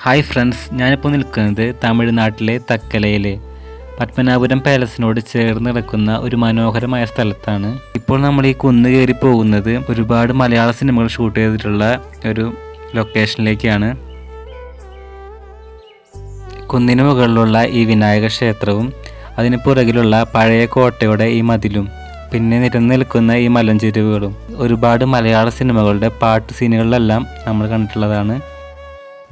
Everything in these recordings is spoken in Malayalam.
ഹായ് ഫ്രണ്ട്സ്, ഞാനിപ്പോൾ നിൽക്കുന്നത് തമിഴ്നാട്ടിലെ തക്കലയിലെ പത്മനാഭപുരം പാലസിനോട് ചേർന്ന് കിടക്കുന്ന ഒരു മനോഹരമായ സ്ഥലത്താണ്. ഇപ്പോൾ നമ്മൾ ഈ കുന്ന് കയറി പോകുന്നത് ഒരുപാട് മലയാള സിനിമകൾ ഷൂട്ട് ചെയ്തിട്ടുള്ള ഒരു ലൊക്കേഷനിലേക്കാണ്. കുന്നിന് മുകളിലുള്ള ഈ വിനായക ക്ഷേത്രവും അതിന് പുറകിലുള്ള പഴയ കോട്ടയുടെ ഈ മതിലും പിന്നെ നിരന്ന് നിൽക്കുന്ന ഈ മലഞ്ചെരുവുകളും ഒരുപാട് മലയാള സിനിമകളുടെ പാട്ട് സീനുകളിലെല്ലാം നമ്മൾ കണ്ടിട്ടുള്ളതാണ്.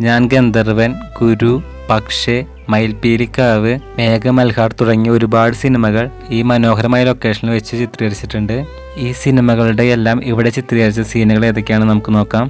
ഞാൻ ഗന്ധർവൻ, ഗുരു, പക്ഷേ, മയിൽപീലിക്കാവ്, മേഘമൽഹാർ തുടങ്ങിയ ഒരുപാട് സിനിമകൾ ഈ മനോഹരമായ ലൊക്കേഷനിൽ വെച്ച് ചിത്രീകരിച്ചിട്ടുണ്ട്. ഈ സിനിമകളുടെ എല്ലാം ഇവിടെ ചിത്രീകരിച്ച സീനുകൾ ഏതൊക്കെയാണെന്ന് നമുക്ക് നോക്കാം.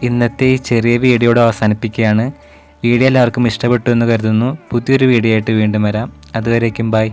ഇന്നത്തെ ഈ ചെറിയ വീഡിയോയുടെ അവസാനിപ്പിക്കുകയാണ്. വീഡിയോ എല്ലാവർക്കും ഇഷ്ടപ്പെട്ടു എന്ന് കരുതുന്നു. പുതിയൊരു വീഡിയോ ആയിട്ട് വീണ്ടും വരാം. അതുവരേക്കും ബൈ.